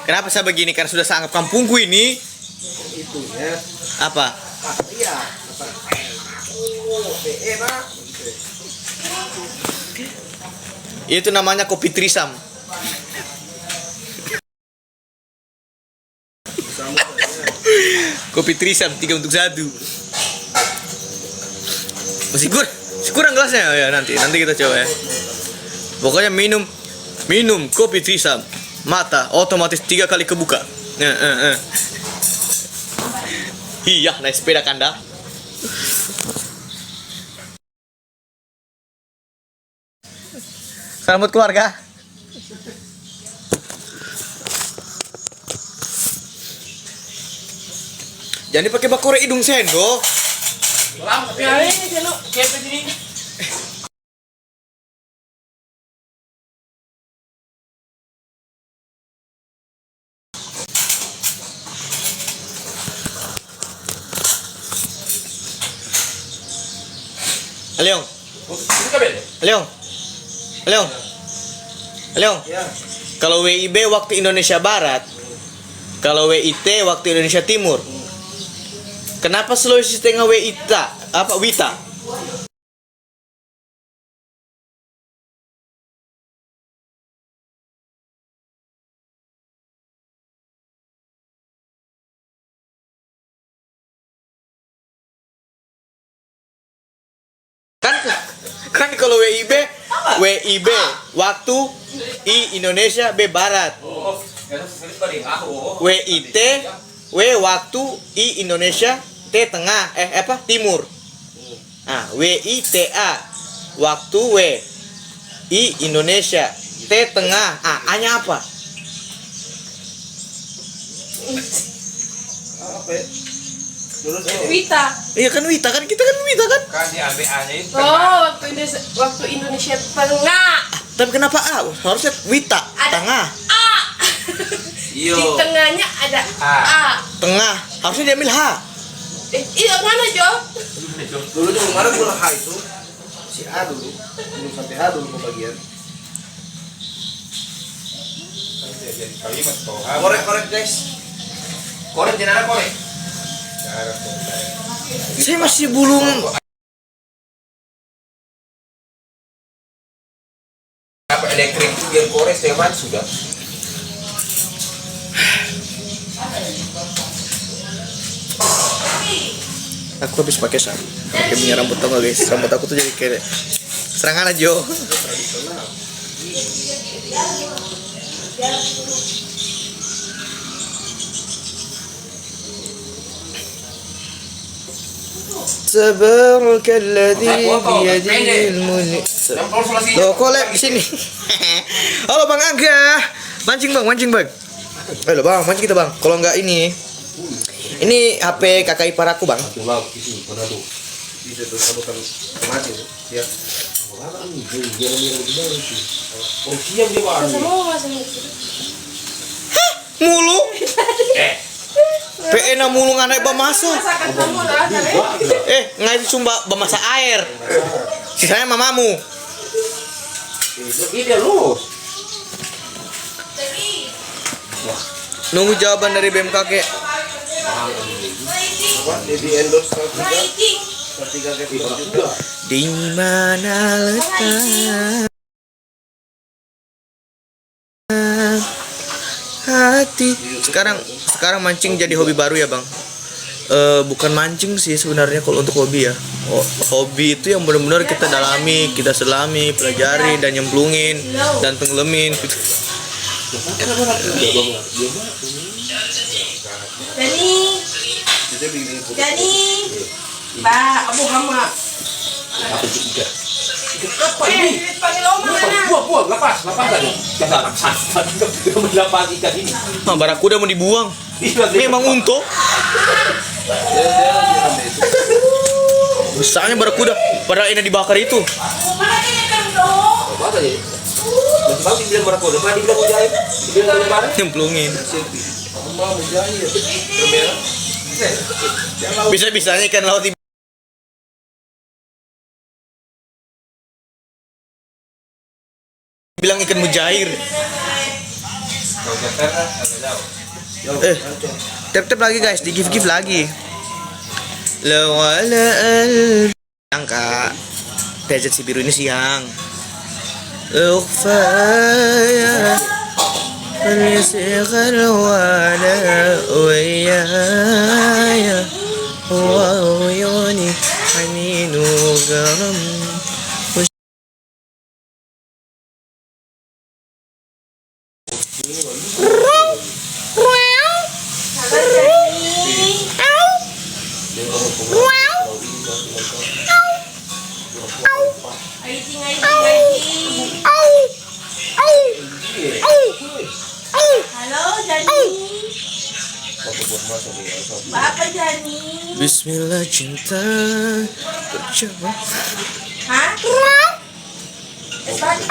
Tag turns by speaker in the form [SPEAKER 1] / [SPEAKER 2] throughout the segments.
[SPEAKER 1] Kenapa saya begini? Karena sudah sangat kampungku ini.
[SPEAKER 2] Itu ya.
[SPEAKER 1] Apa?
[SPEAKER 2] Iya. Pak.
[SPEAKER 1] Itu namanya kopi trisam. Kopi trisam 3 untuk 1. Masih kurang gelasnya ya, nanti kita coba ya. Pokoknya minum kopi trisam, mata otomatis 3 kali kebuka. Iya, naik sepeda kanda. Selamat keluarga. Jangan dipakai bakore hidung sendok.
[SPEAKER 3] Ya ini jeno, kayak begini.
[SPEAKER 1] Leong.
[SPEAKER 2] Ya.
[SPEAKER 1] Kalau WIB waktu Indonesia Barat, kalau WIT waktu Indonesia Timur. Kenapa Sulawesi Tengah Wita? Kan kalau WIB waktu I Indonesia B Barat. WIT W waktu I Indonesia T tengah timur. Nah, WITA waktu W I Indonesia T tengah. A-nya apa?
[SPEAKER 3] Wita.
[SPEAKER 1] Iya kan Wita kan, kita kan Wita kan.
[SPEAKER 4] Kan diambil A-nya itu.
[SPEAKER 3] Oh, waktu Indonesia tengah.
[SPEAKER 1] Tapi kenapa A? Harusnya Wita tengah.
[SPEAKER 3] A.
[SPEAKER 4] Iyo.
[SPEAKER 3] Di tengahnya ada A.
[SPEAKER 1] Tengah. Harusnya diambil H.
[SPEAKER 3] Iya mana Jo?
[SPEAKER 2] Dulu di kemarin gua H itu si A dulu. Belum sampai H dulu pembagian. Korek guys.
[SPEAKER 4] Korek jenara korek.
[SPEAKER 1] Saya masih belum.
[SPEAKER 4] Apa elektrik itu biar korek seman sudah.
[SPEAKER 1] Aku habis pakai punya rambut tau gak guys? Rambut aku tuh jadi kayak serangan aja. Tabarakalladzi biyadihil mulk. Loh, kolek di sini. Halo Bang Angga. Mancing Bang. Halo Bang, mancing kita Bang. Kalau enggak ini HP kakak ipar aku Bang.
[SPEAKER 2] Ya.
[SPEAKER 1] Mulu? PE na mulu nganai bamasa. Ngai sumba bamasa air. Sisanya mamamu.
[SPEAKER 4] Dia lulus.
[SPEAKER 1] Nunggu jawaban dari BMKG.
[SPEAKER 2] Jadi endorse tiga juga.
[SPEAKER 1] Di mana letak hati? Sekarang mancing jadi hobi baru ya Bang. Bukan mancing sih sebenarnya kalau untuk hobi ya. Hobi itu yang benar-benar kita dalami, kita selami, pelajari dan nyemplungin dan tenggelamin.
[SPEAKER 3] Jadi Pak Abu Hama.
[SPEAKER 4] Buang, lepas tadi. Lepas ikan ini.
[SPEAKER 1] Barakuda mau dibuang. Memang untuk. Besarnya barakuda. Padahal ini dibakar itu. Nyemplungin. Bisa-bisanya ikan laut bilang ikan mujair.
[SPEAKER 4] Kalau getar agak jauh.
[SPEAKER 1] Tap lagi guys, di give lagi. Lawala yang kak PZ si biru ini siang. Ukhfaya Risikhal wala Uyaya Wa uyuni Haninu garam.
[SPEAKER 3] Halo Jani. Apa Jani?
[SPEAKER 1] Bismillah cinta bercoba.
[SPEAKER 3] Hah? Es batu.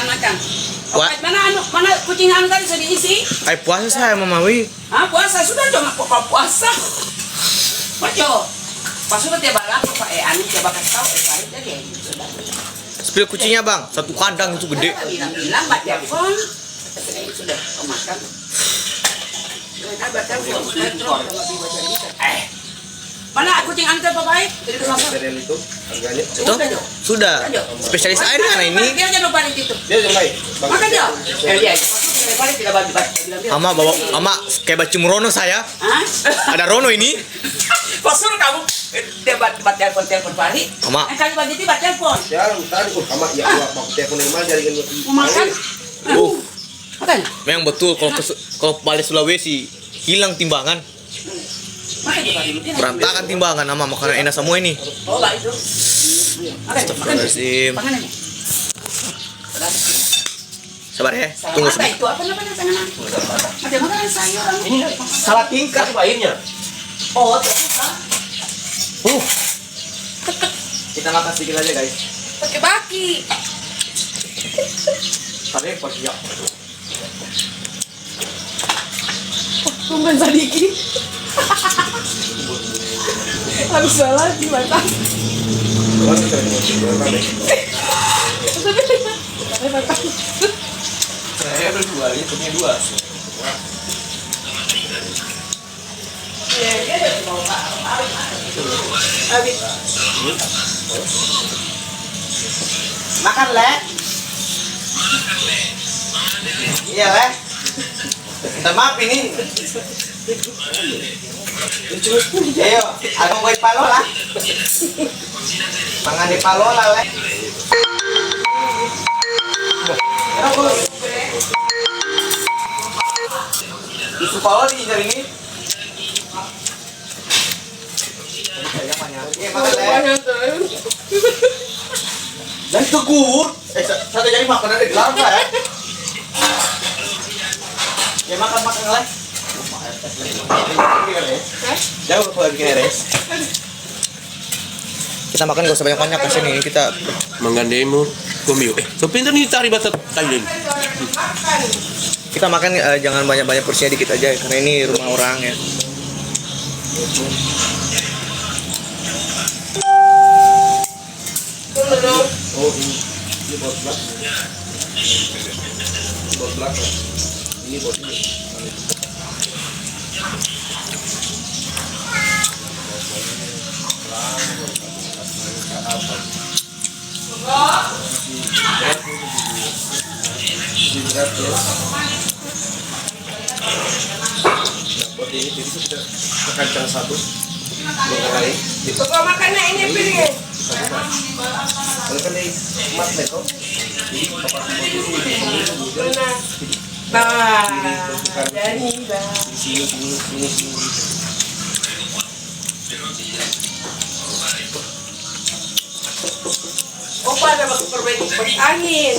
[SPEAKER 3] Makan.
[SPEAKER 1] Wah.
[SPEAKER 3] Mana kucing anu tadi sudah diisi?
[SPEAKER 1] Ay puasa saya Mamawi.
[SPEAKER 3] Ah, puasa sudah dong, kok puasa. Maco. Pas sudah tiap balap Pak anu coba kasih tahu pahit jadi sudah.
[SPEAKER 1] Spill kucingnya bang, satu kandang itu gede.
[SPEAKER 3] Bilang Mbak telepon. Sudah makan. Mana kucing anu teh baik?
[SPEAKER 2] Steril itu harganya.
[SPEAKER 1] Tuh, sudah. Spesialis air kan ini.
[SPEAKER 3] Dia jangan lupa itu.
[SPEAKER 2] Dia yang baik.
[SPEAKER 3] Makan dia. Dia. Paling tidak bilang.
[SPEAKER 1] Ama kayak baci Murono saya.
[SPEAKER 3] Hah?
[SPEAKER 1] Ada Rono ini.
[SPEAKER 3] Pas suruh kamu debat telepon Fahri.
[SPEAKER 1] Ama.
[SPEAKER 3] Kali bagi tiba telepon.
[SPEAKER 2] Sekarang tadi sama ya mau telepon yang mana jaringan
[SPEAKER 3] Mau makan? Makan.
[SPEAKER 1] Memang betul kalau balik Sulawesi hilang timbangan.
[SPEAKER 3] Makan juga dulu.
[SPEAKER 1] Berantakan timbangan sama makanan enak semua ini.
[SPEAKER 3] Oh, baik itu. Makan.
[SPEAKER 1] Astagfirullahaladzim.
[SPEAKER 3] Makan ini.
[SPEAKER 1] Sabar ya, tunggu
[SPEAKER 3] Apa
[SPEAKER 1] sebentar.
[SPEAKER 3] itu? Apa namanya tangan aku? Ada makanan sayur.
[SPEAKER 4] Ini salah tingkat airnya.
[SPEAKER 3] Oh, terbuka.
[SPEAKER 1] Kita makan sedikit aja guys.
[SPEAKER 3] Pakai baki.
[SPEAKER 1] Tapi pas ya.
[SPEAKER 3] Tumben sedikit. Habis salah gimana?
[SPEAKER 4] Saya berdua, ini punya dua.
[SPEAKER 1] Makan le. Iya le. Minta maaf ini. Ayo, aku mau palola. Mangan di palola le. Isu palola di jaring ini. Dan tegur. Satu jadi makanan di dalam ya. Ya makan lah. Jauh kalau bikin res. Kita makan gak usah banyak-banyak ke sini kita
[SPEAKER 4] Menggandemu komio. So pintar nih cari bahasa Thailand.
[SPEAKER 1] kita makan jangan banyak-banyak porsinya dikit aja karena ini rumah orang ya.
[SPEAKER 2] Oh, ini bos black. Bos black. Ini bos ini. ini jadi kita kacang satu mengenai
[SPEAKER 3] Kau makannya ini piringnya.
[SPEAKER 2] kalau kan dari mat beto jadi apa
[SPEAKER 3] Nah, jadi bah.
[SPEAKER 2] sini
[SPEAKER 3] Opa ada waktu perbaiki angin.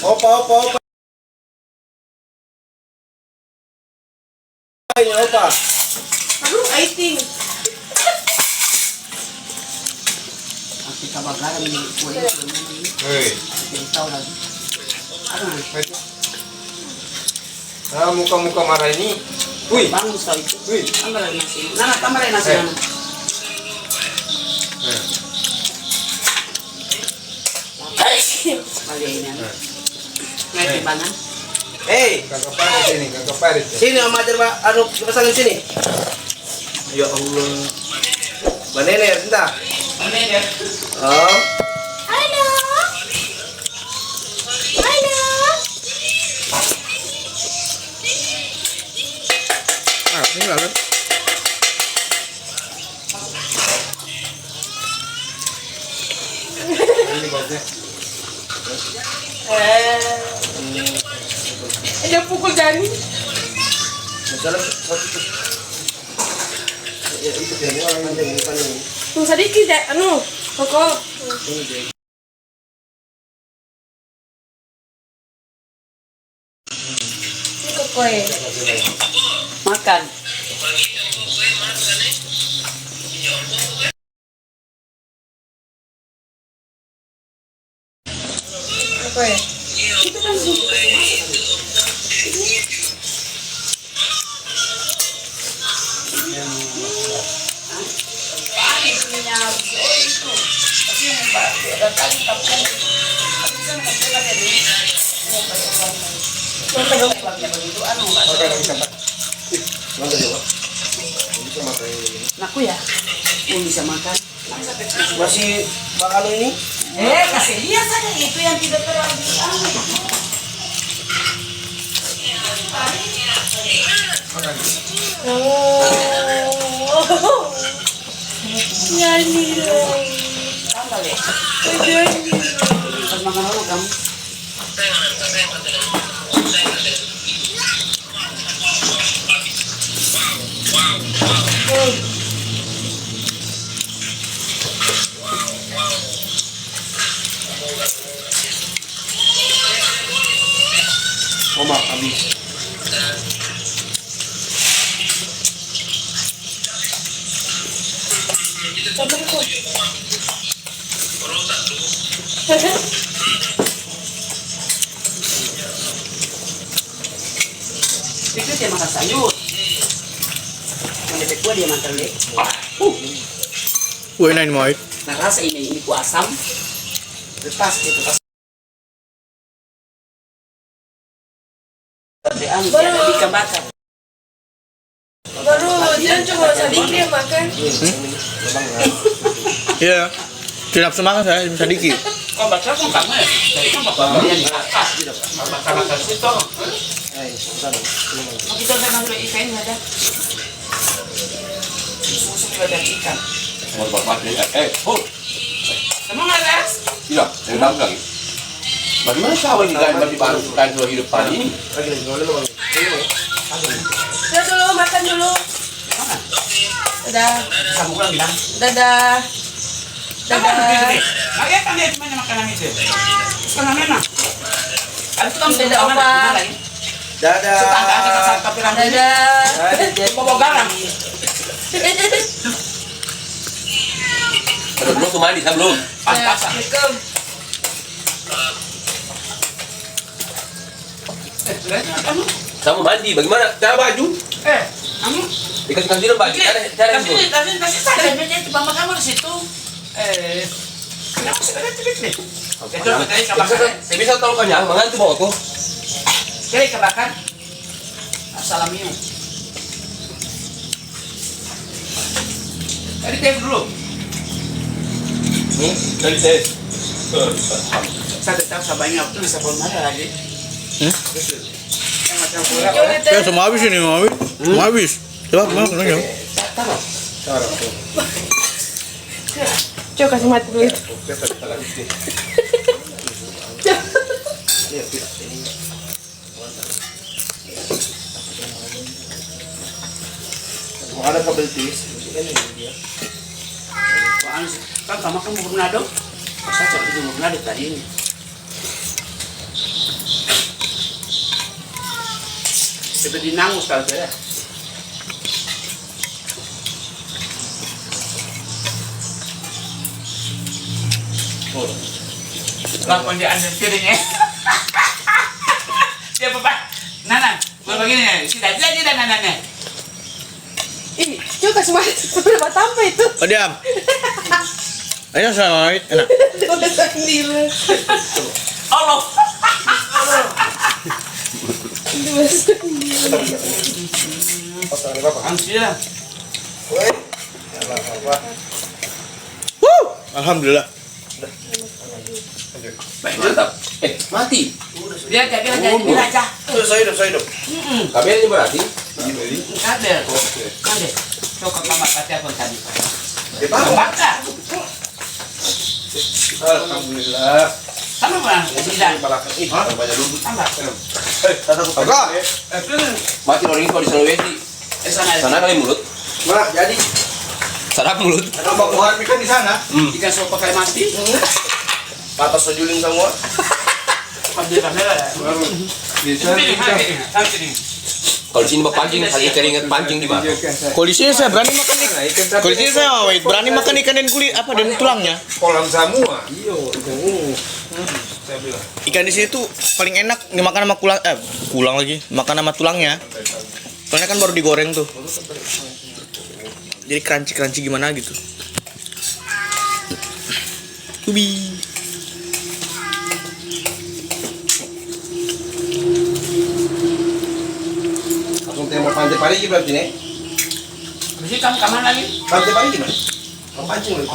[SPEAKER 2] opa ini opa
[SPEAKER 3] Aduh, I think.
[SPEAKER 5] Kita bakaran di kulit
[SPEAKER 2] hei
[SPEAKER 5] tahu lagi.
[SPEAKER 2] muka marah ini wih
[SPEAKER 5] Bangun sekali itu.
[SPEAKER 2] wih
[SPEAKER 5] Tambah lagi nasi. Nana tambah lagi nasi. Nana. Kali ini. Ngerti banget.
[SPEAKER 2] kakak parit sini om ajar pak anu pasangin sini ya Allah Mbak Nene bentar oh
[SPEAKER 3] Halo. Halo.
[SPEAKER 1] ini lalu.
[SPEAKER 2] ini bagusnya
[SPEAKER 3] Ada pukul Jani.
[SPEAKER 2] misalnya satu ya itu dia ini orang yang bukan ini
[SPEAKER 3] Tunggu sedikit ya, anu, pokok.
[SPEAKER 2] ini dia
[SPEAKER 3] Ini kokoe.
[SPEAKER 5] Makan.
[SPEAKER 3] Kokoe. Itu kan
[SPEAKER 2] makan bisa pak mana coba bisa makan ini
[SPEAKER 5] Aku ya. Bisa makan.
[SPEAKER 2] masih Pak Anu ini
[SPEAKER 5] Kasih lihat saja itu yang tidak terlalu
[SPEAKER 2] makan
[SPEAKER 3] Jani dong.
[SPEAKER 5] tambah deh.
[SPEAKER 3] Jani.
[SPEAKER 5] Pas makan dulu kamu.
[SPEAKER 2] Oma habis
[SPEAKER 3] Temanku.
[SPEAKER 5] Itu dia makan sayur. Yang lebih kuat dia makan deh.
[SPEAKER 1] Wih, ini mau.
[SPEAKER 5] Nah rasa ini ku asam. Lepas gitu. Dia ada ikan bakar.
[SPEAKER 3] Baru jangan cuma sedikit yang makan.
[SPEAKER 1] Iya. Tidak nafsu makan saya bisa dikit.
[SPEAKER 3] Kau baca pun kamu ya? Jadi kan bapak yang di atas gitu. Makan situ. Kita udah ngambil ikan ada. Susu juga ada ikan.
[SPEAKER 4] Mau bapak
[SPEAKER 3] Emang ada?
[SPEAKER 4] Tidak, saya bilang lagi. Bagaimana sawah ini kan bagi kain dua hidup pan ini?
[SPEAKER 2] lagi boleh lo
[SPEAKER 3] Udah dulu makan dulu. Dadah.
[SPEAKER 5] Kamu pulang bilang.
[SPEAKER 3] Dadah. Dadah.
[SPEAKER 5] Lagi kan dia cuma makanan itu. Sekarang memang. Ada tukang
[SPEAKER 3] Dadah, Opa.
[SPEAKER 2] dadah
[SPEAKER 3] Dadah.
[SPEAKER 5] Bawa garam.
[SPEAKER 4] Belum tuh mandi, saya belum.
[SPEAKER 3] Assalamualaikum.
[SPEAKER 4] Saya mau mandi, bagaimana? Cara baju?
[SPEAKER 5] Kamu?
[SPEAKER 4] Dikasih kasih baju, cara yang belum.
[SPEAKER 5] Kasih saja meja itu mama kamu di situ. Kenapa sih ada titik? Oke, coba tadi kebakar.
[SPEAKER 4] Saya bisa tahu kan ya, mangan tuh bawa tuh.
[SPEAKER 5] Jadi kebakar. Assalamualaikum. Tadi teh dulu.
[SPEAKER 4] Dari tes.
[SPEAKER 3] Satu tahun sabanya waktu bisa pun ada lagi. Yang macam pula.
[SPEAKER 1] Ya semua habis ini, mau habis. Mau habis. Coba, mau nanya.
[SPEAKER 6] Coba kasih mati dulu.
[SPEAKER 2] Mau ada kabel tis. Ini dia.
[SPEAKER 3] Kan kamu kan mau Manado. Saya cek itu mau Manado tadi ini. Seperti nangus kalau saya. Lakukan dia ambil piringnya. Dia apa? Nana, begini, sudah jadi dan Nana.
[SPEAKER 6] Ih, coba kasih mati. Berapa tambah itu?
[SPEAKER 1] Oh, diam. Ayo sama enak.
[SPEAKER 6] Udah sendiri.
[SPEAKER 3] Allah.
[SPEAKER 6] Dua sendiri.
[SPEAKER 2] Pasangan apa?
[SPEAKER 3] Alhamdulillah.
[SPEAKER 2] Woi. Ya apa?
[SPEAKER 1] Alhamdulillah.
[SPEAKER 3] Baik, mantap.
[SPEAKER 4] Mati.
[SPEAKER 3] Dia jadi aja.
[SPEAKER 2] Saya hidup.
[SPEAKER 4] Kabelnya berarti.
[SPEAKER 3] Kabel. Kabel. Coba mama kata apa tadi?
[SPEAKER 2] Dibangun.
[SPEAKER 3] Bakar.
[SPEAKER 2] Alhamdulillah.
[SPEAKER 3] Sama bang. Tidak.
[SPEAKER 2] Balakan ih, banyak dulu.
[SPEAKER 3] Tambah.
[SPEAKER 2] Tata aku pakai.
[SPEAKER 4] Mati orang itu di Sulawesi.
[SPEAKER 3] Sana.
[SPEAKER 4] Sana kali mulut.
[SPEAKER 2] Mana jadi?
[SPEAKER 4] Sana mulut.
[SPEAKER 2] Ada bakuan ikan di sana.
[SPEAKER 3] Ikan sopa kayak mati.
[SPEAKER 2] Atas sejuling semua.
[SPEAKER 3] Ambil kamera.
[SPEAKER 4] Kalau di sini mah pancing, hanya keringat pancing di mana?
[SPEAKER 1] Kalau di sini saya berani makan ikan. Kalau di sini saya wait, berani makan ikan dan kulit apa dan tulangnya.
[SPEAKER 2] Kolam semua. Iya, ikan ini. Saya bilang.
[SPEAKER 1] Ikan di sini tuh paling enak dimakan sama kulang lagi, makan sama tulangnya. Soalnya kan baru digoreng tuh. Jadi crunchy gimana gitu. Ubi.
[SPEAKER 2] Langsung tembak pantai pari berarti nih.
[SPEAKER 3] Mesti kamu kemana lagi?
[SPEAKER 2] Pantai pari gimana? Kamu pancing loh.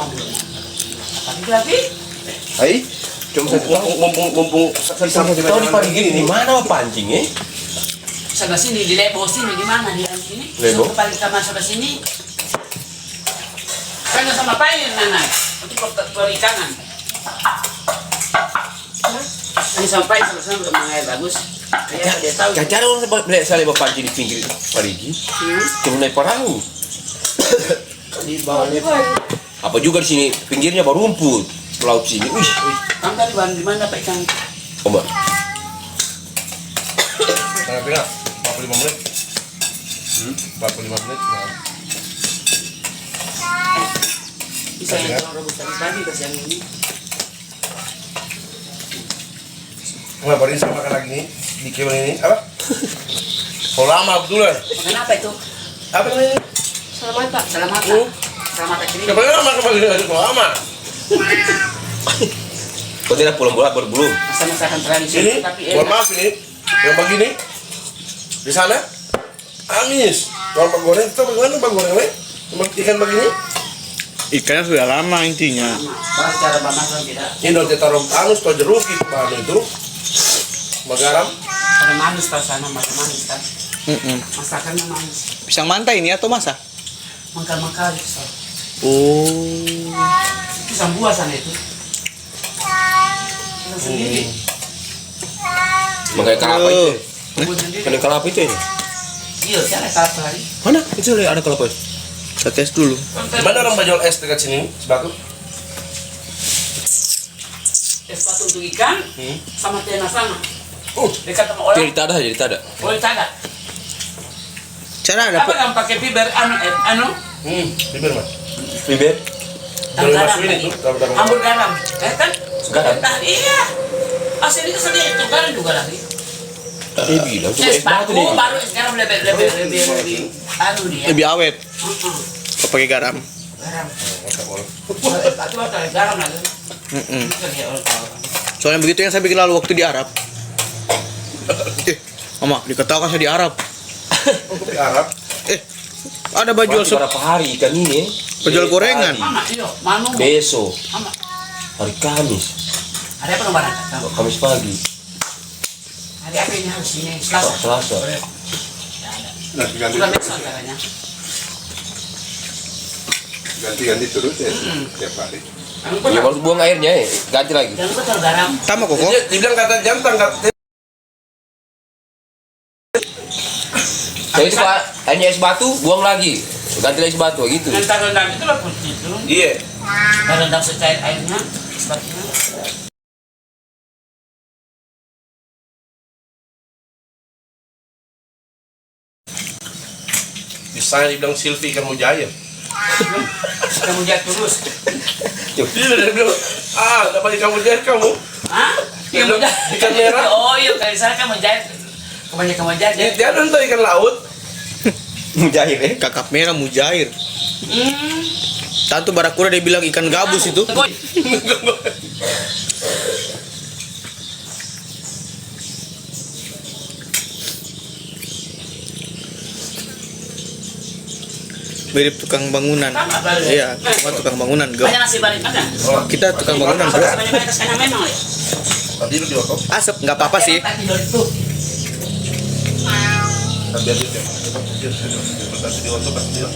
[SPEAKER 3] Tapi lagi.
[SPEAKER 4] Hai, cuma mumpung tahu di pagi gini, di mana pancing ya?
[SPEAKER 3] Sana sini di Lebo sini di mana di sini?
[SPEAKER 4] Lebo?
[SPEAKER 3] So, paling kita masuk ke sini. Kan sama paling Nana. Untuk perikanan. Ini sampai sama mengair bagus. Ya, dia tahu.
[SPEAKER 4] Kacar orang sebab saya lebar pancing di pinggir Parigi, cuma naik perahu.
[SPEAKER 2] Di bawahnya.
[SPEAKER 4] Apa juga di sini pinggirnya baru rumput, laut sini. Wih,
[SPEAKER 3] Kamu tadi di mana Pak ikan?
[SPEAKER 4] coba.
[SPEAKER 2] Sangat enak. 45 menit. 45 menit. Nah.
[SPEAKER 3] Bisa yang rebus tadi kasih yang ini.
[SPEAKER 2] Kenapa ini saya makan lagi nih? Di kiwan ini apa? Oh lama betul ya?
[SPEAKER 3] Makan apa itu?
[SPEAKER 2] Apa ini?
[SPEAKER 6] Selamat Pak.
[SPEAKER 3] Selamat. Selamat kecil.
[SPEAKER 2] Kenapa lama kembali dari lama?
[SPEAKER 4] Kau tidak pulang bola berbelum?
[SPEAKER 3] Masakan tradisi
[SPEAKER 2] Ini,
[SPEAKER 3] tapi
[SPEAKER 2] mohon
[SPEAKER 3] enak.
[SPEAKER 2] maaf ini, yang begini di sana amis. Kalau pak goreng itu bagaimana pak goreng nih? Ikan begini?
[SPEAKER 1] Ikannya sudah lama intinya.
[SPEAKER 3] Bahas cara memasak tidak.
[SPEAKER 2] Ini udah ditaruh anus atau jeruk itu bahan itu, garam.
[SPEAKER 3] Kalau manis tak sana manis kan. Masakannya manis.
[SPEAKER 1] Pisang manta ini atau masa?
[SPEAKER 3] Mangkal so.
[SPEAKER 1] Oh.
[SPEAKER 3] Pisang buah sana itu. Pisang sendiri.
[SPEAKER 4] Makanya kelapa itu.
[SPEAKER 3] Buah sendiri.
[SPEAKER 4] Kena kelapa itu ya?
[SPEAKER 3] Iya, saya ada salah hari.
[SPEAKER 4] Mana? Itu ada kelapa.
[SPEAKER 1] Saya tes dulu.
[SPEAKER 2] Di mana orang jual es dekat sini? Sebatu?
[SPEAKER 3] Es batu untuk ikan sama tena sama. Dekat sama
[SPEAKER 4] Itu
[SPEAKER 3] orang.
[SPEAKER 4] di tada aja, di tada.
[SPEAKER 3] Boleh tidak?
[SPEAKER 1] Cara ada
[SPEAKER 3] Apa yang pakai fiber anu?
[SPEAKER 2] Bibir mah.
[SPEAKER 4] Bibir.
[SPEAKER 2] Kalau masukin itu, taruh
[SPEAKER 3] Hambur garam. Kan?
[SPEAKER 4] Garam?
[SPEAKER 3] Iya. Asli itu sendiri itu garam juga lagi.
[SPEAKER 4] Bilang cuma
[SPEAKER 3] Es
[SPEAKER 4] es batu
[SPEAKER 3] batu
[SPEAKER 4] deh.
[SPEAKER 3] baru sekarang lebih anu dia.
[SPEAKER 1] lebih awet. Kalau pakai garam.
[SPEAKER 3] Garam. Es batu ada garam lagi.
[SPEAKER 1] Soalnya begitu yang saya bikin lalu waktu di Arab. Mama, diketawakan saya di Arab.
[SPEAKER 2] Untuk di Arab.
[SPEAKER 1] Ada baju
[SPEAKER 4] Berapa hari ikan ini?
[SPEAKER 1] penjual gorengan.
[SPEAKER 3] Mama, iyo, manu.
[SPEAKER 4] Besok.
[SPEAKER 3] Mama.
[SPEAKER 4] Hari Kamis.
[SPEAKER 5] Hari apa nomor kamu?
[SPEAKER 4] Kamis pagi.
[SPEAKER 5] Hari apa ini harus ini? Selasa.
[SPEAKER 4] Selasa.
[SPEAKER 2] Nah, ganti
[SPEAKER 5] Bulan besok katanya.
[SPEAKER 2] ganti terus ya tiap hari.
[SPEAKER 4] Ya baru buang airnya ya, ganti lagi.
[SPEAKER 5] Jangan lupa taruh garam.
[SPEAKER 1] Tama kok.
[SPEAKER 2] Dibilang kata jantan
[SPEAKER 4] Saya itu Pak, hanya es batu, buang lagi. Ganti lagi es batu gitu.
[SPEAKER 5] Dan taruh rendang itu lah putih itu.
[SPEAKER 2] iya.
[SPEAKER 5] Taruh rendang secair airnya. Sebabnya.
[SPEAKER 2] Bisa dibilang Silvi ikan mujair.
[SPEAKER 5] Kamu jatuh terus.
[SPEAKER 2] Dia bilang, dapat ikan mujair kamu.
[SPEAKER 5] Hah? Kamu jahit.
[SPEAKER 2] Ikan merah.
[SPEAKER 5] Oh iya, kali sana kamu jahit. Kebanyakan kamu jahit.
[SPEAKER 2] Dia nonton ikan laut.
[SPEAKER 4] Mujair ya.
[SPEAKER 1] Kakap merah mujair. Tantu Barakura dia bilang ikan gabus itu. Mirip tukang bangunan. Iya, cuma tukang bangunan.
[SPEAKER 5] Banyak nasi balik makan.
[SPEAKER 1] Kita tukang bangunan, bro.
[SPEAKER 5] Banyak karena memang ya.
[SPEAKER 2] Tadi lu diotop.
[SPEAKER 1] Asap nggak apa-apa sih.
[SPEAKER 5] Tidur itu.
[SPEAKER 2] Biar dia tadi diotop dia.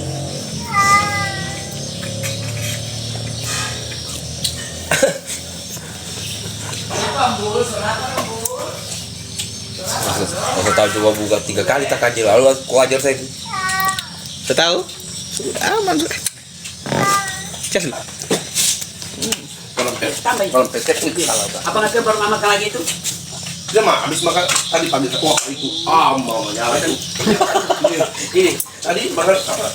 [SPEAKER 4] Aku tahu coba buka 3 kali tak ajar, lalu aku ajar saya itu.
[SPEAKER 1] Tahu? Aman. Cas lu.
[SPEAKER 5] Tambah itu.
[SPEAKER 2] Kalau pesek itu salah.
[SPEAKER 5] Apa nggak baru mama makan lagi itu?
[SPEAKER 2] Dia mah habis makan tadi pagi wah itu mau nyala itu.
[SPEAKER 5] Ini.
[SPEAKER 2] Tadi makan apa?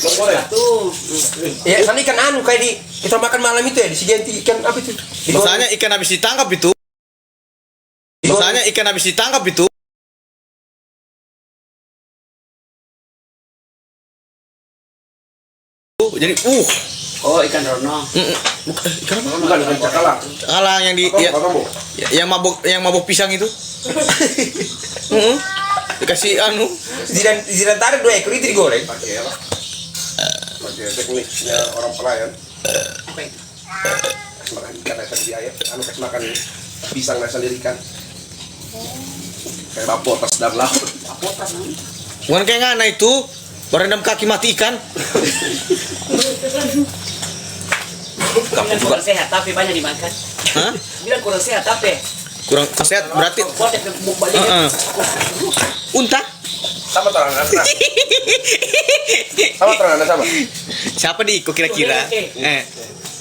[SPEAKER 2] Ikan goreng.
[SPEAKER 5] Satu.
[SPEAKER 4] Ya, kan ikan anu kayak di kita makan malam itu ya, di Sigenti ikan apa itu?
[SPEAKER 1] Masalahnya ikan habis ditangkap itu. Masalahnya ikan habis ditangkap itu. Jadi
[SPEAKER 5] Oh, ikan rono.
[SPEAKER 1] ikan apa?
[SPEAKER 2] Bukan ikan cakalang.
[SPEAKER 1] Kalah yang di
[SPEAKER 2] Kamu.
[SPEAKER 1] yang mabok pisang itu. Dikasih anu.
[SPEAKER 4] Zidan tarik 2 ekor itu digoreng.
[SPEAKER 2] Pakai apa? Pakai tekniknya orang pelayan.
[SPEAKER 5] Apa itu?
[SPEAKER 2] Kasih makan ikan asal di air. Anu kasih makan pisang asal dari ikan. Kayak bapotas dan laut.
[SPEAKER 5] Apotas nih.
[SPEAKER 1] Bukan kayak ngana itu. Berendam kaki mati ikan.
[SPEAKER 5] Bilang kurang sehat tapi banyak dimakan.
[SPEAKER 1] Hah?
[SPEAKER 5] Bilang kurang sehat tapi
[SPEAKER 1] Kurang sehat berarti
[SPEAKER 5] potek ke balik.
[SPEAKER 1] unta.
[SPEAKER 2] Sama terangan. Sama terangan sama.
[SPEAKER 1] Siapa di Iko kira-kira?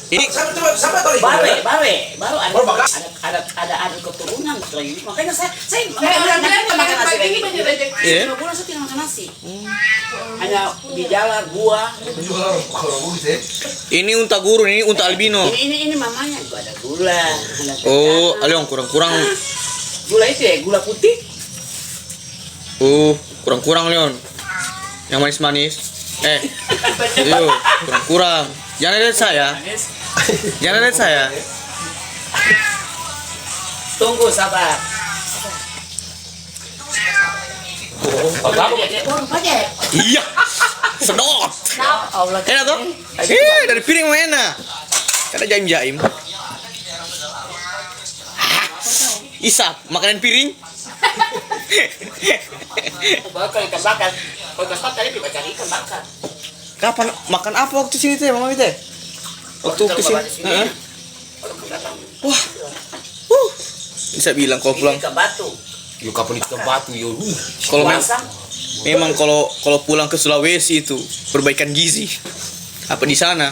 [SPEAKER 1] Ini
[SPEAKER 2] Sama tadi.
[SPEAKER 5] Baru ada keturunan lagi. Makanya saya makan nasi lagi.
[SPEAKER 1] Iya.
[SPEAKER 5] 2 bulan saya tidak makan nasi. Hanya di jalan buah.
[SPEAKER 1] ini unta gurun, ini unta albino.
[SPEAKER 5] Ini mamanya juga ada gula. Ada
[SPEAKER 1] Oh,
[SPEAKER 5] kacang.
[SPEAKER 1] Aliong kurang-kurang.
[SPEAKER 5] Gula itu ya, gula putih.
[SPEAKER 1] Kurang-kurang Leon. Yang manis-manis. Iyo, kurang-kurang. Jangan lihat saya. Jangan lihat saya.
[SPEAKER 5] Tunggu sabar.
[SPEAKER 1] Iya. Sedot.
[SPEAKER 5] Allah.
[SPEAKER 1] Enak tuh? Dari piring mah enak. Karena jaim-jaim. Isap, makanan piring.
[SPEAKER 5] Bakar ikan bakar. Kalau ikan bakar ini baca ikan bakar.
[SPEAKER 1] Kapan makan apa waktu sini teh, Mama teh? Waktu kesini. Heeh. Wah. Bisa bilang kalau pulang.
[SPEAKER 5] Ini ke batu.
[SPEAKER 4] Yo kapan ikan batu yo.
[SPEAKER 1] Kalau
[SPEAKER 5] Puasa.
[SPEAKER 1] memang kalau pulang ke Sulawesi itu perbaikan gizi. Apa di sana?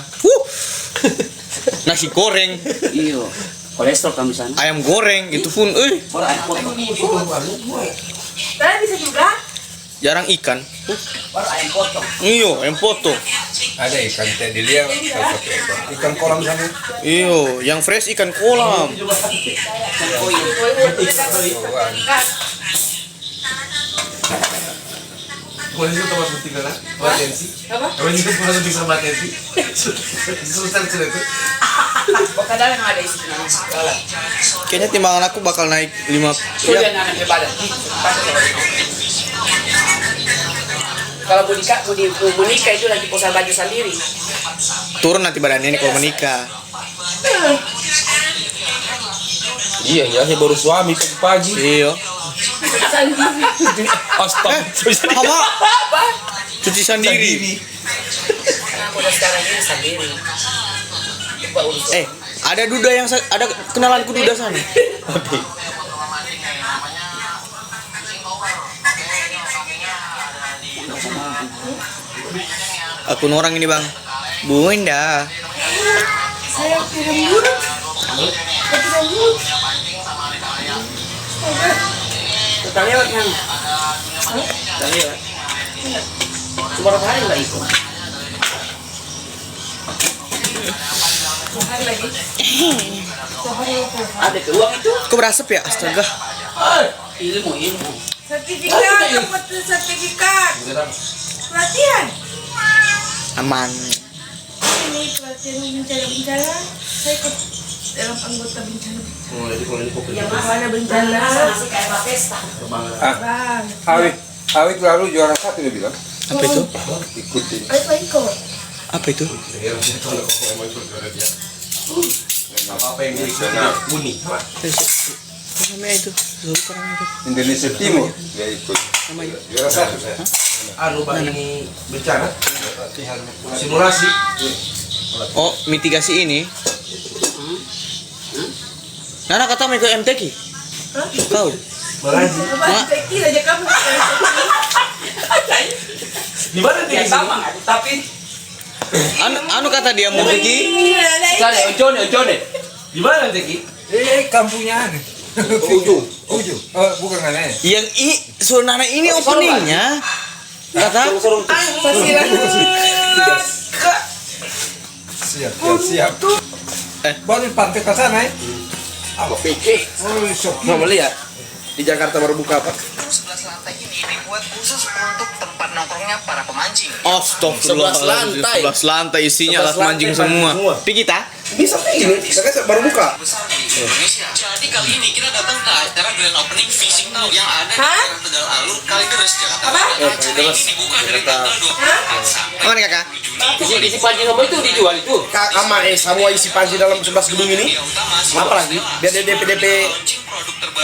[SPEAKER 1] Nasi goreng,
[SPEAKER 5] Iya. Kolesterol kami sana.
[SPEAKER 1] ayam goreng itu pun
[SPEAKER 5] Orang ayam potong.
[SPEAKER 6] Tadi bisa juga.
[SPEAKER 1] jarang ikan.
[SPEAKER 5] Baru ayam potong.
[SPEAKER 1] Iyo, ayam poto.
[SPEAKER 2] Ada ikan tadi dia ikan kolam sana.
[SPEAKER 1] Iyo, yang fresh ikan kolam.
[SPEAKER 2] Boleh juga tempat putih kan? Batensi.
[SPEAKER 6] Apa?
[SPEAKER 2] Boleh juga tempat putih sama batensi. Susah itu.
[SPEAKER 5] Kadang yang ada isi nama sekolah.
[SPEAKER 1] Kayaknya timbangan aku bakal naik 5.
[SPEAKER 5] Sudah
[SPEAKER 1] Ya,
[SPEAKER 5] akan berbadan. Kalau mau menikah itu nanti posal baju sendiri.
[SPEAKER 1] turun nanti badannya ini kalau menikah.
[SPEAKER 4] Iya, ya saya baru suami pagi-pagi.
[SPEAKER 1] Iya.
[SPEAKER 4] Astaga.
[SPEAKER 1] Apa? Cuci sendiri.
[SPEAKER 5] Aku udah sekarang ini sendiri. Coba urus.
[SPEAKER 1] Ada duda yang ada kenalanku duda sana. Akun orang ini bang, Bu Indah.
[SPEAKER 6] Saya kirim dulu.
[SPEAKER 3] Kita lewat kan? Kita lewat. Cuma berapa hari nggak ikut? Ada ke uang itu?
[SPEAKER 1] Kok berasap ya? Astaga.
[SPEAKER 3] Ilmu.
[SPEAKER 6] Sertifikat, dapat sertifikat. Pelatihan.
[SPEAKER 1] Aman.
[SPEAKER 6] Ini pelatihan bencana-bencana. Saya ikut dalam anggota bencana.
[SPEAKER 2] Oh, jadi kalau ini kopi.
[SPEAKER 6] Yang mana bencana?
[SPEAKER 5] Masih kayak Bapesta.
[SPEAKER 6] Bang.
[SPEAKER 4] Awit lalu juara 1 dia bilang.
[SPEAKER 1] Apa itu?
[SPEAKER 4] Ikutin.
[SPEAKER 6] Ayo ikut.
[SPEAKER 1] Apa itu?
[SPEAKER 2] Apa yang milik Uni?
[SPEAKER 1] Apa namanya itu? Lupa namanya itu.
[SPEAKER 4] Indonesia Timur dia ikut.
[SPEAKER 1] Namanya.
[SPEAKER 2] Juara 1. Anu Pak ini bencana. Simulasi.
[SPEAKER 1] Oh, mitigasi ini. Nana kata mau ikut MTQ. Kau.
[SPEAKER 2] Mengaji.
[SPEAKER 6] Bapak Teki aja kamu.
[SPEAKER 2] Di mana nih?
[SPEAKER 3] Sama, tapi
[SPEAKER 1] Anu kata dia mau pergi.
[SPEAKER 3] Sale, ojone.
[SPEAKER 2] Di mana Teki?
[SPEAKER 7] Kampungnya aneh.
[SPEAKER 2] Ujung.
[SPEAKER 7] Ujung. Oh, bukan aneh.
[SPEAKER 1] Yang suruh Nana ini openingnya. Kata
[SPEAKER 7] Siap. Baru pantai ke sana ya?
[SPEAKER 2] Apa pikir?
[SPEAKER 7] Oh, sok.
[SPEAKER 2] Mau melihat di Jakarta baru buka apa?
[SPEAKER 8] 11 lantai ini dibuat khusus untuk tempat nongkrongnya para pemancing.
[SPEAKER 1] Astagfirullahaladzim. 11 lantai isinya alat
[SPEAKER 2] 11 lantai
[SPEAKER 1] mancing semua.
[SPEAKER 2] semua.
[SPEAKER 1] Tapi kita
[SPEAKER 2] Bisa ini, kita baru buka.
[SPEAKER 8] Besar di Indonesia. Jadi kali ini kita datang ke acara grand opening fishing now yang ada di daerah Tegal Alur, Kalideres, Jakarta Barat. Acara ini dibuka dari tanggal 24 sampai
[SPEAKER 1] mana kakak?
[SPEAKER 8] 7 Juni.
[SPEAKER 3] isi panci nomor itu dijual itu.
[SPEAKER 2] Sama semua isi panci dalam 11 gedung ini.
[SPEAKER 8] Yang utama
[SPEAKER 2] Apa lagi? Biar dia DP
[SPEAKER 8] launching produk terbaru.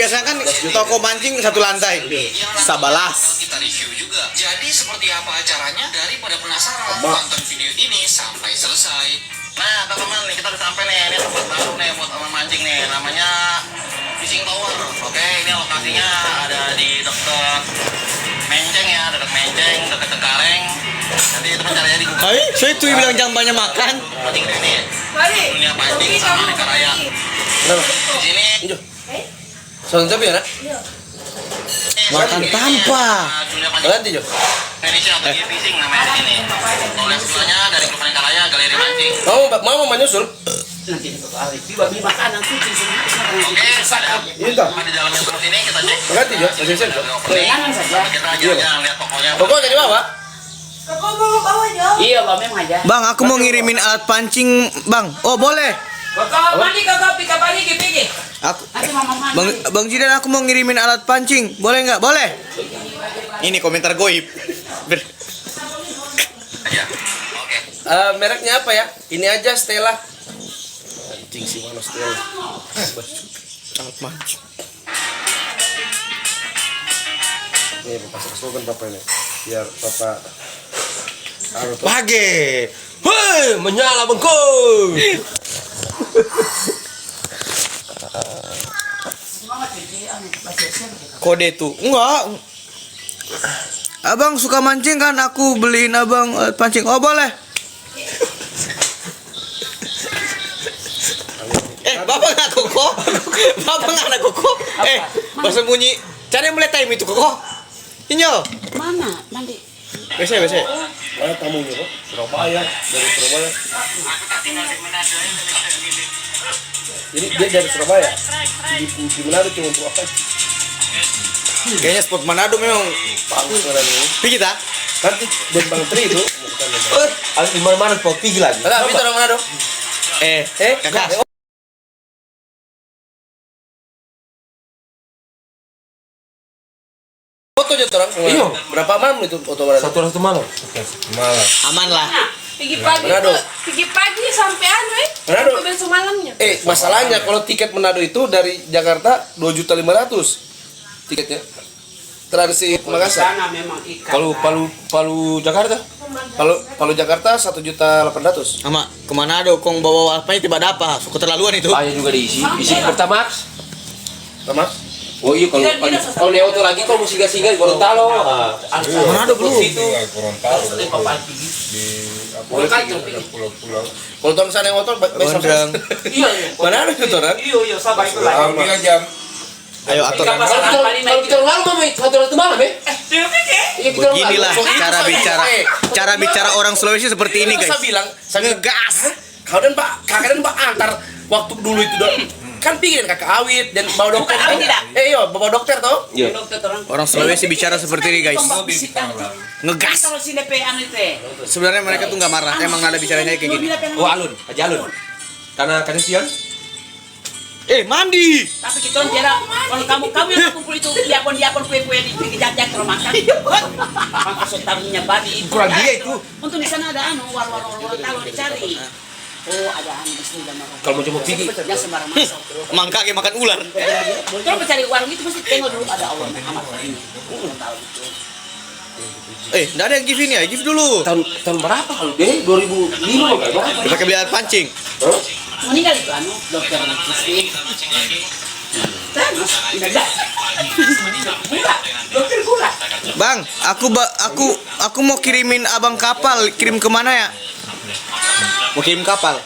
[SPEAKER 1] Biasanya kan toko mancing satu lantai. Sabalas.
[SPEAKER 8] Kita review juga. Jadi seperti apa acaranya? Daripada penasaran, tonton video ini sampai selesai. Nah, teman-teman, nih kita udah sampai nih. Ini tempat baru nih buat teman mancing nih. Namanya Fishing Tower. Oke, ini lokasinya ada di dekat Menceng ya, dekat Menceng, dekat Cengkareng. Nanti teman cari di Google.
[SPEAKER 1] Hai, saya tuh bilang jangan banyak makan.
[SPEAKER 8] Mancing di sini.
[SPEAKER 6] Mari.
[SPEAKER 8] Dunia mancing sama aneka raya. Di sini.
[SPEAKER 2] Soalnya tapi ya, nak?
[SPEAKER 1] Makan tanpa.
[SPEAKER 8] Dunia mancing.
[SPEAKER 2] Ganti, Jo.
[SPEAKER 8] Indonesia atau Gear Fishing namanya di sini. Kalau lihat sebelahnya dari Grup Aneka Raya, Galeri Mancing.
[SPEAKER 2] Mau menyusul?
[SPEAKER 3] Nanti dibalik. Beli makanan kucing semua.
[SPEAKER 8] Oke,
[SPEAKER 2] Ini tak?
[SPEAKER 8] di dalamnya seperti ini kita cek.
[SPEAKER 2] Ganti, Jo. Masih
[SPEAKER 3] Jangan saja.
[SPEAKER 8] Kita jalan-jalan lihat pokoknya.
[SPEAKER 2] Pokoknya di bawah.
[SPEAKER 6] Kau mau bawa aja.
[SPEAKER 3] Iya, Bang, memang aja.
[SPEAKER 1] Bang, aku mau ngirimin alat pancing, Bang. Oh, boleh.
[SPEAKER 3] Kakak mandi kakak pika pagi pergi.
[SPEAKER 1] Aku
[SPEAKER 3] Nanti mama mandi.
[SPEAKER 1] Bang Jidan, aku mau ngirimin alat pancing. Boleh nggak? Boleh. Ini komentar goib.
[SPEAKER 8] Aja. Oke.
[SPEAKER 2] Mereknya apa ya? Ini aja Stella. Anjing sih mana Stella.
[SPEAKER 1] Alat mancing.
[SPEAKER 2] Nih, pasang slogan Papa ini. Biar Papa
[SPEAKER 1] Bage.
[SPEAKER 4] Hei, menyala bengkong.
[SPEAKER 1] Kode tuh. Enggak. Abang suka mancing kan? Aku beliin abang alat pancing. Oh, boleh. Bapak nggak koko? Bapak nggak ada koko? Bahasa bunyi. Cari yang mulai time itu koko. Inyo.
[SPEAKER 3] Mana? Mandi.
[SPEAKER 1] Biasa.
[SPEAKER 2] Mana tamunya, Pak? Surabaya, dari Surabaya. Jadi dia dari Surabaya. Di Manado cuma untuk apa?
[SPEAKER 1] Kayaknya spot Manado memang
[SPEAKER 2] Bagus orang ini.
[SPEAKER 1] pergi kita.
[SPEAKER 2] Nanti buat Bang Tri itu.
[SPEAKER 4] Harus di mana-mana kau pergi lagi.
[SPEAKER 2] Ada apa orang Manado?
[SPEAKER 1] Kakak.
[SPEAKER 2] Foto aja itu orang?
[SPEAKER 4] Iya.
[SPEAKER 2] Berapa malam itu foto Manado?
[SPEAKER 4] Satu malam.
[SPEAKER 2] Malam.
[SPEAKER 1] Aman lah.
[SPEAKER 6] Pergi pagi
[SPEAKER 2] Manado.
[SPEAKER 6] tuh, pergi pagi sampai
[SPEAKER 2] Manado.
[SPEAKER 6] sampai besok malamnya.
[SPEAKER 2] Masalahnya kalau tiket Manado itu dari Jakarta 2.500.000 tiketnya. Transit Makassar.
[SPEAKER 3] Sana memang ikan.
[SPEAKER 4] Palu Jakarta.
[SPEAKER 2] Palu Jakarta 1.800.000.
[SPEAKER 1] Sama kemana do kong bawa apa tiba dapat keterlaluan itu.
[SPEAKER 4] Ayo juga diisi. Isi Pertamax.
[SPEAKER 2] Sama?
[SPEAKER 4] Oh iya kalau lewat tuh lagi kalau musik singgah di Gorontalo.
[SPEAKER 1] Manado belum.
[SPEAKER 4] Itu.
[SPEAKER 2] Kalau tahun sana yang motor besok.
[SPEAKER 1] Gondrang.
[SPEAKER 3] Iya, iya.
[SPEAKER 2] Mana ada itu orang?
[SPEAKER 3] Iya, sabar itu lah.
[SPEAKER 7] 3 jam.
[SPEAKER 1] Ayo atur.
[SPEAKER 3] Ikan pasar
[SPEAKER 4] Kalau
[SPEAKER 3] apa ini?
[SPEAKER 4] kita lalu mama satu malam ya.
[SPEAKER 3] Dia pikir.
[SPEAKER 4] Iya kita
[SPEAKER 1] Beginilah
[SPEAKER 2] So, itu
[SPEAKER 1] cara
[SPEAKER 2] saya
[SPEAKER 1] bicara.
[SPEAKER 2] bilang,
[SPEAKER 1] Cara bicara orang Sulawesi seperti ini,
[SPEAKER 2] Saya
[SPEAKER 1] guys.
[SPEAKER 2] bilang,
[SPEAKER 1] Ngegas.
[SPEAKER 2] Kakak antar waktu dulu itu dong. Kan pingin kakak awit dan bawa dokter.
[SPEAKER 3] Bukan awit tidak?
[SPEAKER 2] Iya, bawa dokter toh.
[SPEAKER 4] Iya.
[SPEAKER 3] Dokter orang.
[SPEAKER 1] Orang Sulawesi bicara seperti ini, guys. Ngegas.
[SPEAKER 3] Kalau si DPan itu.
[SPEAKER 1] Sebenarnya mereka tuh nggak marah. Emang nada bicaranya kayak gini.
[SPEAKER 4] Oh Alun, Haji Alun. Karena Sion.
[SPEAKER 1] Mandi.
[SPEAKER 3] Tapi kita jarak kalau kamu yang kumpul itu diapon kue-kue di jajak ke rumah kan. Pangkas taruhnya babi itu.
[SPEAKER 4] Kurang dia itu.
[SPEAKER 3] Untuk di sana ada war kalau dicari. Oh, ada di sini dan
[SPEAKER 4] Kalau mau coba pergi.
[SPEAKER 3] yang sembarang masuk.
[SPEAKER 1] Mangka kayak makan ular.
[SPEAKER 3] Kalau mencari warung itu mesti tengok dulu ada Allah Muhammad ini. Tahu itu.
[SPEAKER 1] Nggak ada yang give ini ya. Give dulu.
[SPEAKER 4] Tahun berapa kalau deh 2005 enggak?
[SPEAKER 1] Udah pakai beli alat pancing.
[SPEAKER 3] Meninggal itu dokter Kristi. Terus meninggal. Gula, dokter gula.
[SPEAKER 1] Bang, aku mau kirimin abang kapal. Kirim kemana ya? Mau kirim kapal.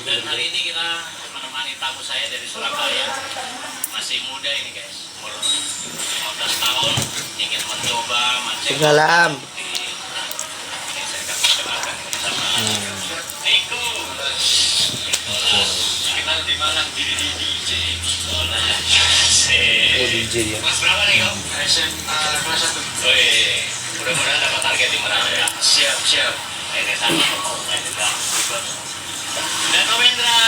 [SPEAKER 8] Dan hari ini kita menemani tamu saya dari Surabaya. Masih muda ini guys, umur 15 tahun, ingin mencoba mancing.
[SPEAKER 1] Salam.
[SPEAKER 8] Niko. Kita di mana? Di DJ.
[SPEAKER 2] Oh, DJ ya.
[SPEAKER 8] Kelas berapa nih kau? SMA kelas 1. Wih, mudah-mudahan dapat target di Manado ya. Siap. Ini sama. Dan Om Indra.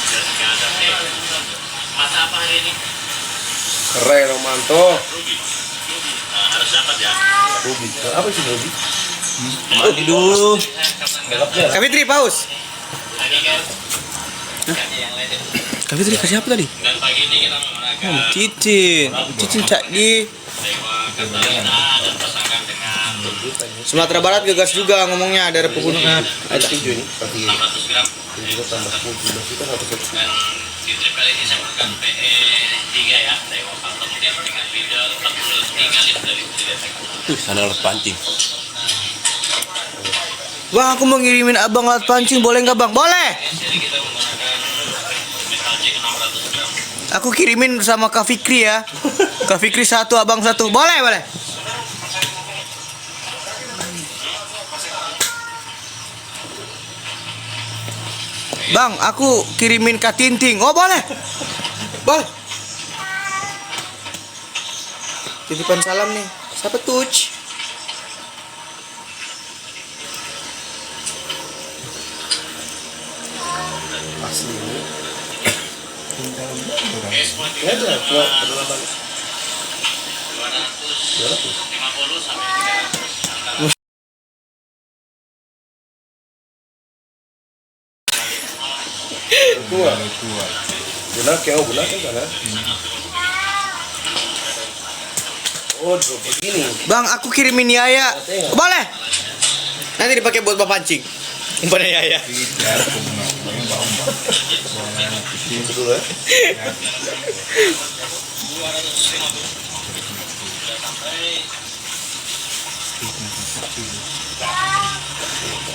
[SPEAKER 8] Sudah ada nih. Mata apa hari ini?
[SPEAKER 2] Keren Romanto.
[SPEAKER 8] Harus dapat ya.
[SPEAKER 2] Ruby. Apa sih Ruby?
[SPEAKER 4] Mandi dulu.
[SPEAKER 1] Kak Fitri, paus.
[SPEAKER 8] Lagi kan? Yang lain.
[SPEAKER 1] Kak Fitri kasih apa tadi?
[SPEAKER 8] Dan pagi ini kita menggunakan
[SPEAKER 1] Cicin cak di
[SPEAKER 8] Dewa Catalina dan pasangan dengan
[SPEAKER 1] Sumatera Barat gegas juga ngomongnya dari pegunungan.
[SPEAKER 2] Ada 7 ini.
[SPEAKER 8] 600 gram.
[SPEAKER 2] Tambah 10 kita satu kecil.
[SPEAKER 8] Dan di trip kali ini saya menggunakan PE 3 ya, Dewa kemudian dengan leader 43 liter dari Detek.
[SPEAKER 4] Sana harus pancing.
[SPEAKER 1] Bang, aku mau ngirimin abang alat pancing, boleh nggak bang? Boleh.
[SPEAKER 8] Jadi kita menggunakan metal jig 600 gram.
[SPEAKER 1] Aku kirimin sama Kak Fikri ya. Kak Fikri 1, abang 1. Boleh. Bang, aku kirimin Kak Tinting. Oh, boleh. Titipan salam nih. Siapa tuh?
[SPEAKER 2] Ya ada, cuma ada
[SPEAKER 8] 250 sampai 300.
[SPEAKER 2] tua. Gunakan sana. Oh, drop begini.
[SPEAKER 1] Bang, aku kirimin Yaya. Boleh. Nanti dipakai buat bapak pancing. Umpannya Yaya.
[SPEAKER 2] Itu dulu ya.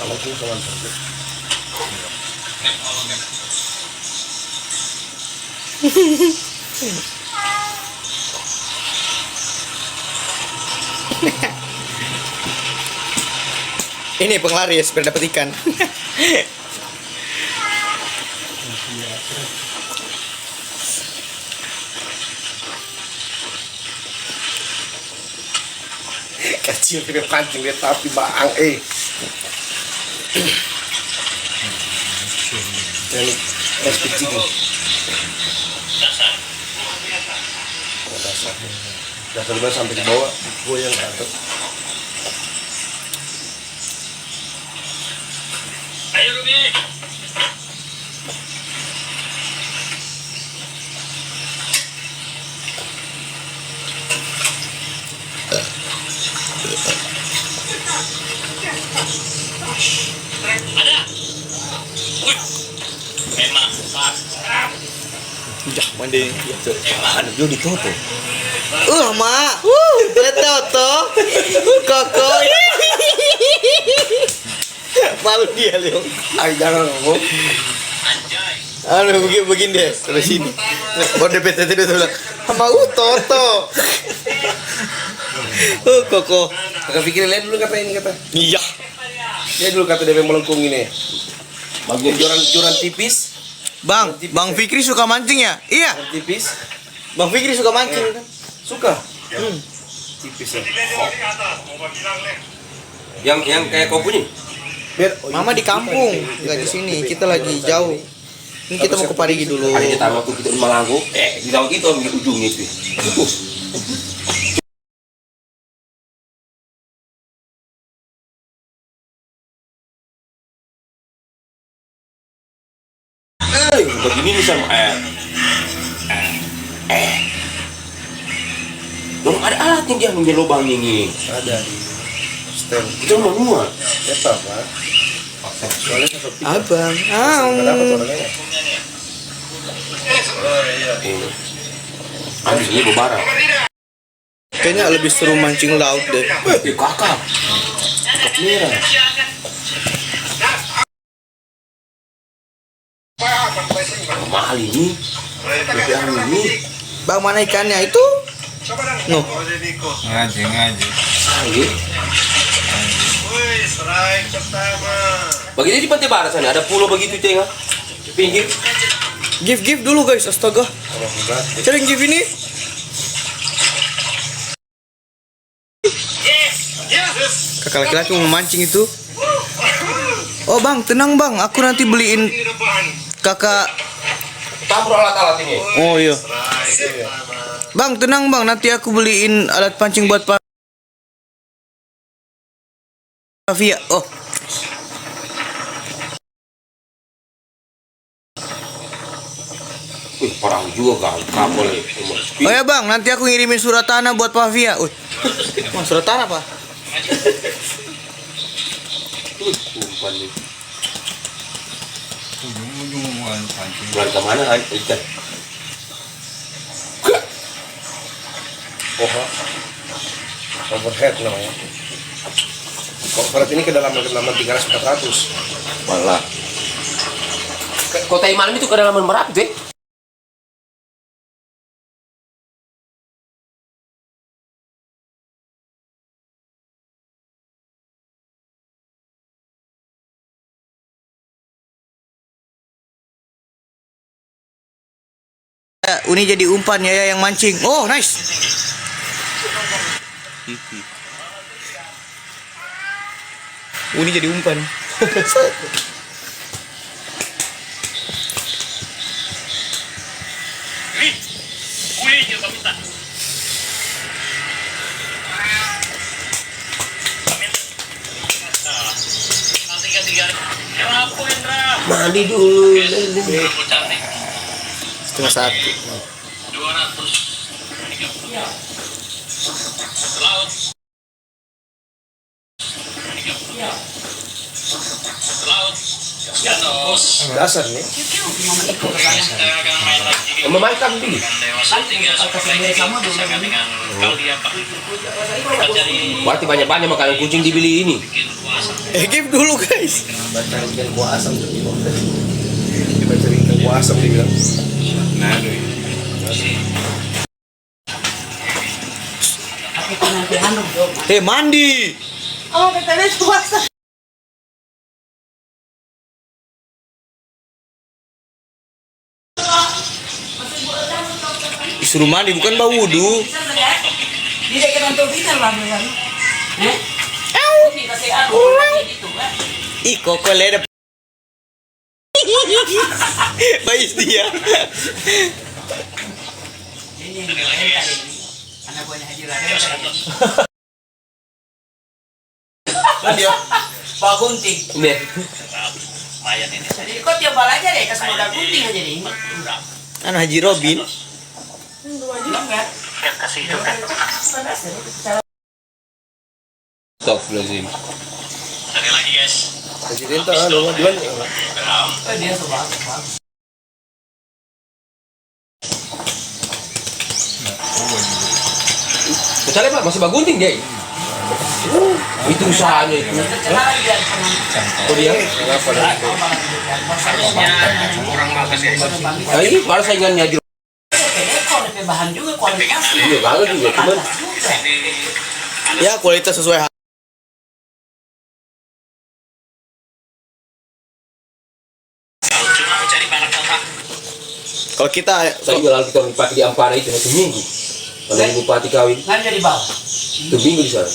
[SPEAKER 2] Kalau itu sama
[SPEAKER 1] Ini penglaris biar dapat ikan.
[SPEAKER 2] kecil kita pancing dia tapi baang Dan es kecil. Dasar benar sampai di bawah, goyang ke atas.
[SPEAKER 8] Ayo Ruby. Ada. Wih. Memang pas.
[SPEAKER 1] Jak mandi.
[SPEAKER 4] Ano yun dito to?
[SPEAKER 1] Ma. Betul toh. Koko. Malu dia, Leo.
[SPEAKER 2] Ay, jangan ngomong.
[SPEAKER 8] Anjay.
[SPEAKER 1] Begini deh, terus sini. Baru DPT itu bilang, mau Toto. Koko.
[SPEAKER 2] Kakak pikirin lihat dulu kata ini kata.
[SPEAKER 1] Iya.
[SPEAKER 2] Dia dulu kata DP melengkung ini. Bagus joran tipis,
[SPEAKER 1] Bang Fikri suka mancing ya? Iya.
[SPEAKER 2] tipis.
[SPEAKER 1] Bang Fikri suka mancing kan?
[SPEAKER 2] Suka. Tipis ya.
[SPEAKER 4] Yang kayak kau punya?
[SPEAKER 2] Biar
[SPEAKER 1] Mama di kampung, nggak di sini. Kita lagi jauh. Ini kita mau ke Parigi dulu.
[SPEAKER 4] Ada kita waktu kita di Malanggo. Di tahun itu ambil ujungnya itu. Begini nih sama Dong ada alat yang dia menyelubang ini.
[SPEAKER 2] ada di stand.
[SPEAKER 4] Itu semua.
[SPEAKER 2] Apa Pak? Soalnya satu tiga.
[SPEAKER 1] Abang.
[SPEAKER 2] Nggak dapat orangnya.
[SPEAKER 4] Ini. Habis ini berbara.
[SPEAKER 1] Kayaknya lebih seru mancing laut deh.
[SPEAKER 4] Kakak. Kakak merah. Mahal ini. Lebih anu ini.
[SPEAKER 1] Bang, mana ikannya itu? No.
[SPEAKER 7] Ngaji.
[SPEAKER 4] Lagi. Begini di pantai barat sana ada pulau begitu tengah. Pinggir.
[SPEAKER 1] Give dulu guys, astaga. Cara yang give ini? Kakak laki-laki mau mancing itu. Oh bang, tenang bang, aku nanti beliin kakak.
[SPEAKER 4] Tampur alat-alat ini.
[SPEAKER 1] Oh iya. Bang, tenang bang, nanti aku beliin alat pancing buat Pavia. Oh.
[SPEAKER 4] Parah juga kan, kapal ya.
[SPEAKER 1] Oh ya bang, nanti aku ngirimin surat tanah buat Pavia. Wah, surat tanah pak?
[SPEAKER 4] Umpan nih.
[SPEAKER 7] Ujung-ujung pancing.
[SPEAKER 4] Bulan kemana kan? Ikan.
[SPEAKER 2] Oh, overhead namanya. Overhead ini kedalaman 300-400.
[SPEAKER 4] Malah. Kota malam itu kedalaman berapa deh?
[SPEAKER 1] Uni jadi umpan ya yang mancing. Oh nice. Uni jadi umpan.
[SPEAKER 8] Wih, coba minta. Tiga. Kenapa Indra?
[SPEAKER 4] Mandi dulu.
[SPEAKER 8] Rambut cantik.
[SPEAKER 1] Setengah satu.
[SPEAKER 8] 230. Laut. Laut. Ya terus.
[SPEAKER 2] Dasar nih.
[SPEAKER 8] Kita akan main lagi.
[SPEAKER 4] Memainkan dulu.
[SPEAKER 8] Dewasa 3 sampai sama dengan kali apa? Kita cari
[SPEAKER 4] Berarti banyak-banyak makanan kucing dibeli ini.
[SPEAKER 8] bikin puasa.
[SPEAKER 1] Give dulu guys.
[SPEAKER 2] Baca ikan kuah asam tuh. Dibaca ikan kuah asam dibilang.
[SPEAKER 1] Mandi.
[SPEAKER 6] Oh, katanya puasa.
[SPEAKER 1] Disuruh mandi bukan bau wudu.
[SPEAKER 3] Di dekat untuk kita lah kan. Ini kasih aku gitu kan.
[SPEAKER 1] Ih, koko leda. Baik dia.
[SPEAKER 3] Ini yang kali.
[SPEAKER 5] Anak buahnya Haji Raden. Bawa gunting.
[SPEAKER 4] Ini.
[SPEAKER 8] Lumayan ini.
[SPEAKER 5] Jadi kok tiap bal aja deh, kasih modal gunting aja deh.
[SPEAKER 1] Anu Haji Robin.
[SPEAKER 5] Belum ya?
[SPEAKER 8] Kasih itu kan.
[SPEAKER 4] Astagfirullahaladzim.
[SPEAKER 8] Sekali lagi guys.
[SPEAKER 2] Presiden tuh anu jual.
[SPEAKER 5] Oh dia tuh bagus.
[SPEAKER 4] Kecuali Pak, masih bagunting dia. Itu usahanya itu. Oh dia?
[SPEAKER 8] Kurang bagus guys.
[SPEAKER 4] Nah, ini malah saingannya di
[SPEAKER 5] Bahan juga kualitas.
[SPEAKER 4] Iya banget juga, cuman
[SPEAKER 1] Ya kualitas sesuai
[SPEAKER 8] Cuma mencari barang kotak.
[SPEAKER 1] kalau kita
[SPEAKER 4] saya juga lalu kita bupati di Ampara itu satu minggu. Kalau bupati kawin,
[SPEAKER 5] Kan jadi bawah.
[SPEAKER 4] itu minggu di sana.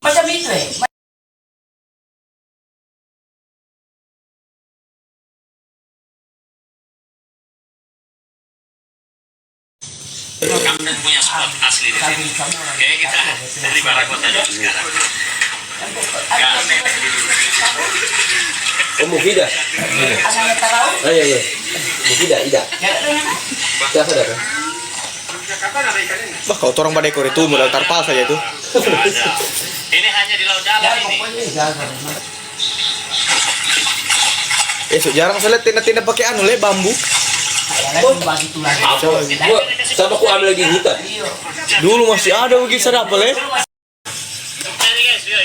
[SPEAKER 5] Macam itu ya.
[SPEAKER 8] Kamu dan punya spot asli di sini. Oke, kita dari Barakota dulu sekarang.
[SPEAKER 4] Oh Mufidah?
[SPEAKER 5] Anaknya tahu.
[SPEAKER 4] Ah iya iya. Mufidah, Ida. Saya sadar kan?
[SPEAKER 1] bah kalau orang pada ekor itu modal tarpal saja itu.
[SPEAKER 8] Ini hanya di laut dalam ini.
[SPEAKER 1] Jarang saya lihat tindak pakai anu le bambu.
[SPEAKER 4] Apa? Gua sama aku ambil lagi hutan.
[SPEAKER 1] Dulu masih ada begitu sedap le.
[SPEAKER 8] Jadi guys, yuk.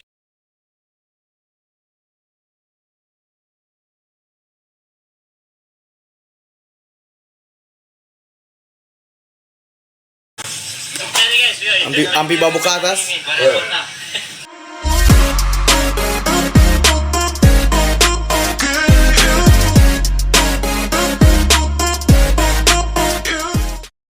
[SPEAKER 8] Jadi guys, yuk.
[SPEAKER 1] Ambil babu ke atas.
[SPEAKER 8] Ini Barakota.